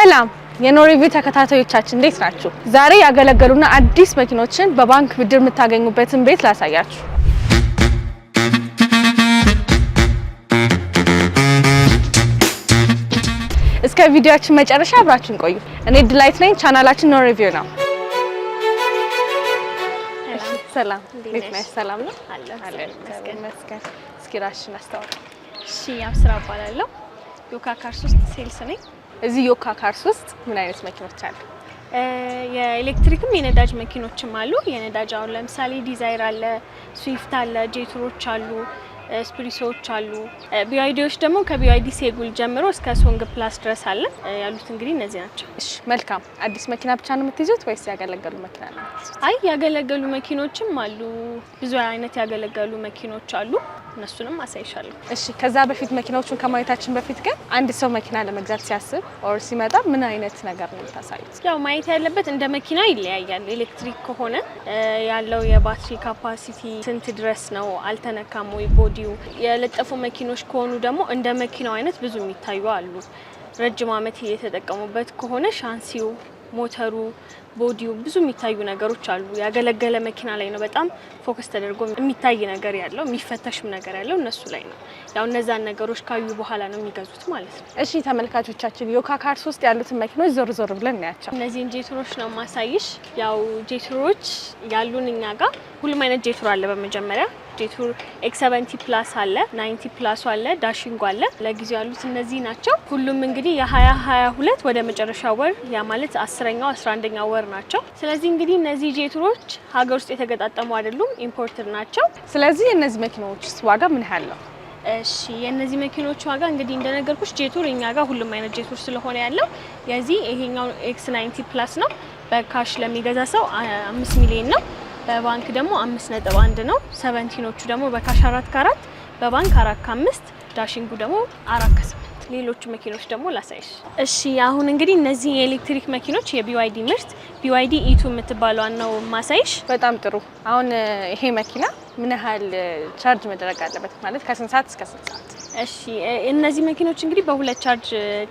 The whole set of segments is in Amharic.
ሰላም የኖሪቪው ተከታታዮቻችን እንዴት ናችሁ? ዛሬ ያገለገሉና አዲስ መኪኖችን በባንክ ብድር የምታገኙበትን ቤት ላሳያችሁ። እስከ ቪዲዮአችን መጨረሻ አብራችሁን ቆዩ። እኔ ድላይት ነኝ። ቻናላችን ኖሪቪው ነው። ሰላም እንዴት ነሽ? ሰላም ነው አለን መስከን። እስኪ ራስሽን አስተዋውቂ። እሺ አብስራ እባላለሁ። ዮካ ካርስ ውስጥ ሴልስ ነኝ። እዚህ ዮካ ካርስ ውስጥ ምን አይነት መኪኖች አሉ? የኤሌክትሪክም የነዳጅ መኪኖችም አሉ። የነዳጅ አሁን ለምሳሌ ዲዛይር አለ፣ ስዊፍት አለ፣ ጄቱሮች አሉ፣ ስፕሪሶች አሉ። ቢዋይዲዎች ደግሞ ከቢዋይዲ ሴጉል ጀምሮ እስከ ሶንግ ፕላስ ድረስ አለ። ያሉት እንግዲህ እነዚህ ናቸው። እሺ መልካም። አዲስ መኪና ብቻ ነው የምትይዙት ወይስ ያገለገሉ መኪና ነው? አይ ያገለገሉ መኪኖችም አሉ። ብዙ አይነት ያገለገሉ መኪኖች አሉ። እነሱንም አሳይሻለሁ። እሺ ከዛ በፊት መኪናዎቹን ከማየታችን በፊት ግን አንድ ሰው መኪና ለመግዛት ሲያስብ ኦር ሲመጣ ምን አይነት ነገር ነው የምታሳዩት? ያው ማየት ያለበት እንደ መኪና ይለያያል። ኤሌክትሪክ ከሆነ ያለው የባትሪ ካፓሲቲ ስንት ድረስ ነው፣ አልተነካም ወይ ቦዲው። የለጠፉ መኪኖች ከሆኑ ደግሞ እንደ መኪናው አይነት ብዙ የሚታዩ አሉ። ረጅም ዓመት እየተጠቀሙበት ከሆነ ሻንሲው፣ ሞተሩ፣ ቦዲው ብዙ የሚታዩ ነገሮች አሉ። ያገለገለ መኪና ላይ ነው በጣም ፎከስ ተደርጎ የሚታይ ነገር ያለው፣ የሚፈተሽም ነገር ያለው እነሱ ላይ ነው። ያው እነዛን ነገሮች ካዩ በኋላ ነው የሚገዙት ማለት ነው። እሺ ተመልካቾቻችን ዮካ ካርስ ውስጥ ያሉትን መኪኖች ዞር ዞር ብለን እናያቸው። እነዚህን ጄቱሮች ነው ማሳይሽ። ያው ጄቱሮች ያሉን እኛ ጋር ሁሉም አይነት ጄቱር አለ። በመጀመሪያ ጄቱር ኤክስ70 ፕላስ አለ፣ 90 ፕላስ አለ፣ ዳሽንግ አለ። ለጊዜው ያሉት እነዚህ ናቸው። ሁሉም እንግዲህ የ2022 ወደ መጨረሻ ወር ያ ማለት 10ኛው 11ኛው ወር ናቸው። ስለዚህ እንግዲህ እነዚህ ጄቱሮች ሀገር ውስጥ የተገጣጠሙ አይደሉም፣ ኢምፖርትድ ናቸው። ስለዚህ እነዚህ መኪናዎች ዋጋ ምን ያህል ነው? እሺ የነዚህ መኪኖች ዋጋ እንግዲህ እንደነገርኩሽ ጄቱር እኛ ጋር ሁሉም አይነት ጄቱር ስለሆነ ያለው የዚህ ይሄኛው ኤክስ90 ፕላስ ነው። በካሽ ለሚገዛ ሰው 5 ሚሊዮን ነው። በባንክ ደግሞ 5.1 ነው። 17ኖቹ ደግሞ በካሽ 4 ከ4 በባንክ 4 ከ5 ዳሽንጉ ደግሞ 4 ከ8። ሌሎቹ መኪኖች ደግሞ ላሳይሽ። እሺ አሁን እንግዲህ እነዚህ የኤሌክትሪክ መኪኖች የቢዋይዲ ምርት ቢዋይዲ ኢቱ የምትባለው ነው ማሳይሽ። በጣም ጥሩ። አሁን ይሄ መኪና ምን ያህል ቻርጅ መደረግ አለበት? ማለት ከስንት ሰዓት እስከ ስንት ሰዓት? እሺ እነዚህ መኪኖች እንግዲህ በሁለት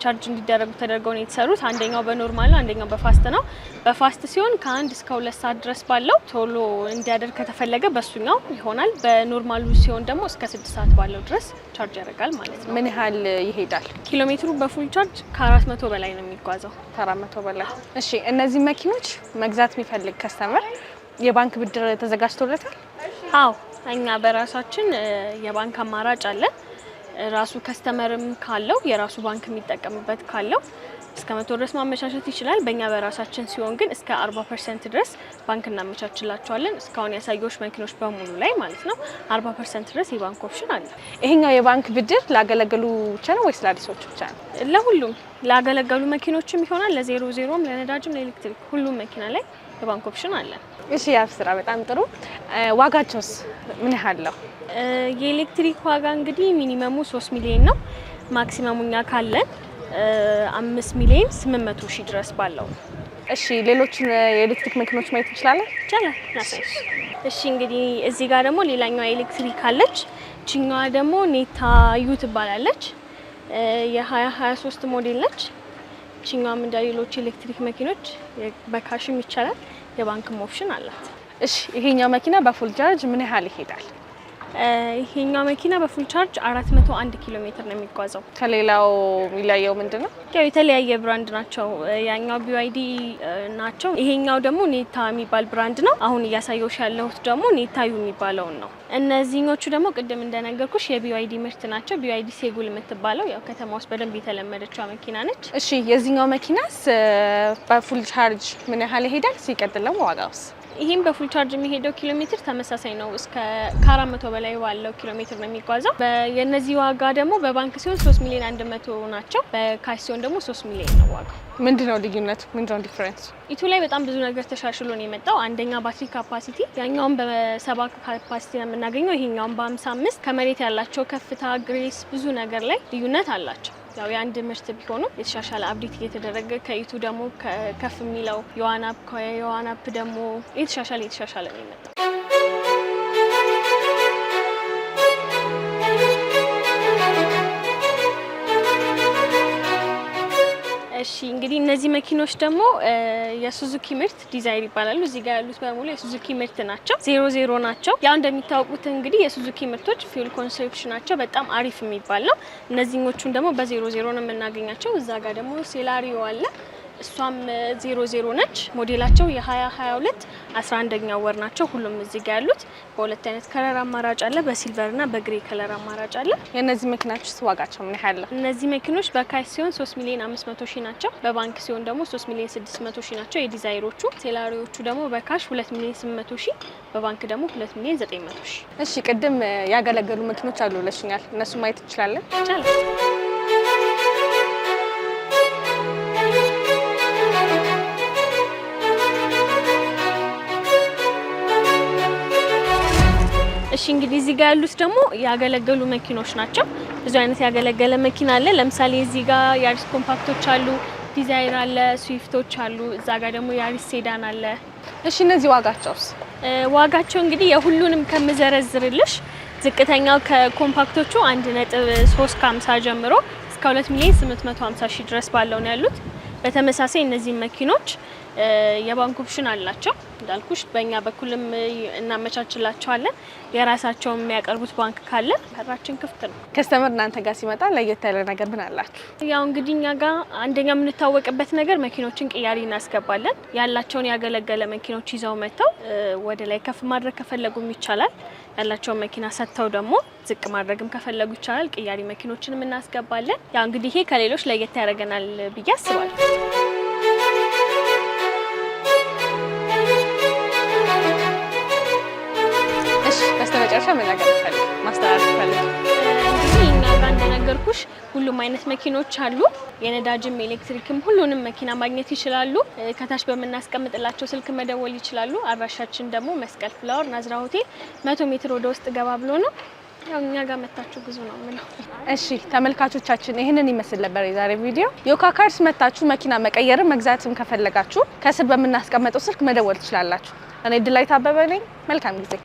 ቻርጅ እንዲደረጉ ተደርገው ነው የተሰሩት። አንደኛው በኖርማል ነው፣ አንደኛው በፋስት ነው። በፋስት ሲሆን ከ1 እስከ 2 ሰዓት ድረስ ባለው ቶሎ እንዲያደርግ ከተፈለገ በሱኛው ይሆናል። በኖርማሉ ሲሆን ደግሞ እስከ 6 ሰዓት ባለው ድረስ ቻርጅ ያደርጋል ማለት ነው። ምን ያህል ይሄዳል? ኪሎ ሜትሩ በፉል ቻርጅ ከ400 በላይ ነው የሚጓዘው። 400 በላይ። እሺ እነዚህ መኪኖች መግዛት የሚፈልግ ከስተመር የባንክ ብድር ተዘጋጅቶለታል? አዎ እኛ በራሳችን የባንክ አማራጭ አለ። ራሱ ከስተመርም ካለው የራሱ ባንክ የሚጠቀምበት ካለው እስከ 100 ድረስ ማመቻቸት ይችላል። በእኛ በራሳችን ሲሆን ግን እስከ 40% ድረስ ባንክ እናመቻችላቸዋለን። እስካሁን ያሳየሁሽ መኪኖች በሙሉ ላይ ማለት ነው 40% ድረስ የባንክ ኦፕሽን አለ። ይሄኛው የባንክ ብድር ላገለገሉ ብቻ ነው ወይስ ለአዲሶቹ ብቻ ነው? ለሁሉም ላገለገሉ መኪኖችም ይሆናል፣ ለ00ም፣ ለነዳጅም፣ ለኤሌክትሪክ ሁሉም መኪና ላይ የባንክ ኦፕሽን አለ። እሺ ያብስራ በጣም ጥሩ። ዋጋቸውስ ምን ያህል ነው? የኤሌክትሪክ ዋጋ እንግዲህ ሚኒመሙ 3 ሚሊዮን ነው። ማክሲመሙ እኛ ካለን 5 ሚሊዮን 800 ሺህ ድረስ ባለው። እሺ ሌሎችን የኤሌክትሪክ መኪኖች ማየት እንችላለን? ይቻላል። ናሳይሽ። እሺ እንግዲህ እዚህ ጋር ደግሞ ሌላኛው ኤሌክትሪክ አለች። ቺኛዋ ደግሞ ኔታ ዩ ትባላለች። የ2023 ሞዴል ነች። ቺኛዋም እንደ ሌሎች ኤሌክትሪክ መኪኖች በካሽም ይቻላል፣ የባንክም ኦፕሽን አላት። እሺ ይሄኛው መኪና በፉል ቻርጅ ምን ያህል ይሄዳል? ይሄኛው መኪና በፉል ቻርጅ 401 ኪሎ ሜትር ነው የሚጓዘው። ከሌላው የሚለየው ምንድነው? ያው የተለያየ ብራንድ ናቸው። ያኛው ቢዋይዲ ናቸው፣ ይሄኛው ደግሞ ኔታ የሚባል ብራንድ ነው። አሁን እያሳየሁሽ ያለሁት ደግሞ ኔታዩ የሚባለውን ነው። እነዚህኞቹ ደግሞ ቅድም እንደነገርኩሽ የቢዋይዲ ምርት ናቸው። ቢዋይዲ ሴጉል የምትባለው ያው ከተማ ውስጥ በደንብ የተለመደችው መኪና ነች። እሺ የዚህኛው መኪናስ በፉል ቻርጅ ምን ያህል ይሄዳል? ሲቀጥል ደግሞ ዋጋውስ? ይሄም በፉል ቻርጅ የሚሄደው ኪሎ ሜትር ተመሳሳይ ነው። እስከ 400 በላይ ባለው ኪሎ ሜትር ነው የሚጓዘው። የነዚህ ዋጋ ደግሞ በባንክ ሲሆን 3 ሚሊዮን 100 ናቸው። በካሽ ሲሆን ደግሞ 3 ሚሊዮን ነው ዋጋው። ምንድነው ልዩነቱ? ምንድነው ዲፈረንስ? ኢቱ ላይ በጣም ብዙ ነገር ተሻሽሎ ነው የመጣው። አንደኛ ባትሪ ካፓሲቲ፣ ያኛውን በ70 ካፓሲቲ ነው የምናገኘው፣ ይሄኛውን በ55። ከመሬት ያላቸው ከፍታ፣ ግሬስ ብዙ ነገር ላይ ልዩነት አላቸው። ያው የአንድ ምርት ቢሆኑ የተሻሻለ አፕዴት እየተደረገ ከኢቱ ደግሞ ከፍ የሚለው የዋናፕ ደግሞ የተሻሻለ ነው የመጣው። እሺ እንግዲህ እነዚህ መኪኖች ደግሞ የሱዙኪ ምርት ዲዛይር ይባላሉ። እዚህ ጋር ያሉት በሙሉ የሱዙኪ ምርት ናቸው። 00 ናቸው። ያው እንደሚታወቁት እንግዲህ የሱዙኪ ምርቶች ፊውል ኮንሰፕሽናቸው በጣም አሪፍ የሚባል ነው። እነዚህኞቹን ደግሞ በ00 ነው የምናገኛቸው። እዛ ጋር ደግሞ ሴላሪዮ አለ። እሷም 00 ነች። ሞዴላቸው የ2022 11ኛ ወር ናቸው። ሁሉም እዚህ ጋር ያሉት በሁለት አይነት ከለር አማራጭ አለ፣ በሲልቨር እና በግሬ ከለር አማራጭ አለ። የነዚህ መኪናዎች ዋጋቸው ምን ያህል ነው? እነዚህ መኪኖች በካሽ ሲሆን 3,500,000 ናቸው። በባንክ ሲሆን ደግሞ 3,600,000 ናቸው የዲዛይሮቹ። ሴላሪዎቹ ደግሞ በካሽ 2,800,000፣ በባንክ ደግሞ 2,900,000። እሺ ቅድም ያገለገሉ መኪኖች አሉ ብለሽኛል። እነሱ ማየት እንችላለን? ይቻላል። እሺ እንግዲህ እዚህ ጋር ያሉት ደግሞ ያገለገሉ መኪኖች ናቸው። ብዙ አይነት ያገለገለ መኪና አለ። ለምሳሌ እዚህ ጋር ያሪስ ኮምፓክቶች አሉ፣ ዲዛይር አለ፣ ስዊፍቶች አሉ። እዛ ጋር ደግሞ ያሪስ ሴዳን አለ። እሺ እነዚህ ዋጋቸውስ? ዋጋቸው እንግዲህ የሁሉንም ከምዘረዝርልሽ ዝቅተኛው ከኮምፓክቶቹ 1.350 ጀምሮ እስከ 2,850,000 ድረስ ባለው ነው ያሉት። በተመሳሳይ እነዚህ መኪኖች የባንክ ኦፕሽን አላቸው። እንዳልኩሽ በእኛ በኩልም እናመቻችላቸዋለን። የራሳቸው የሚያቀርቡት ባንክ ካለ በራችን ክፍት ነው። ከስተመር እናንተ ጋር ሲመጣ ለየት ያለ ነገር ምን አላችሁ? ያው እንግዲህ እኛ ጋር አንደኛ የምንታወቅበት ነገር መኪኖችን ቅያሪ እናስገባለን። ያላቸውን ያገለገለ መኪኖች ይዘው መጥተው ወደ ላይ ከፍ ማድረግ ከፈለጉም ይቻላል። ያላቸውን መኪና ሰጥተው ደግሞ ዝቅ ማድረግም ከፈለጉ ይቻላል። ቅያሪ መኪኖችንም እናስገባለን። ያው እንግዲህ ይሄ ከሌሎች ለየት ያደርገናል ብዬ አስባለሁ። በስተመጨረሻ ምን ነገር ማስተላለፍ ፈልግ? እንግዲህ እኛ ጋር እንደነገርኩሽ ሁሉም አይነት መኪኖች አሉ። የነዳጅም ኤሌክትሪክም ሁሉንም መኪና ማግኘት ይችላሉ። ከታች በምናስቀምጥላቸው ስልክ መደወል ይችላሉ። አድራሻችን ደግሞ መስቀል ፍላወር ናዝራ ሆቴል 100 ሜትር ወደ ውስጥ ገባ ብሎ ነው። ያው እኛ ጋር መታችሁ ብዙ ነው የምለው። እሺ ተመልካቾቻችን ይህንን ይመስል ነበር የዛሬ ቪዲዮ። ዮካ ካርስ መታችሁ መኪና መቀየርም መግዛትም ከፈለጋችሁ ከስር በምናስቀምጠው ስልክ መደወል ትችላላችሁ። እኔ ድላይት አበበ ነኝ። መልካም ጊዜ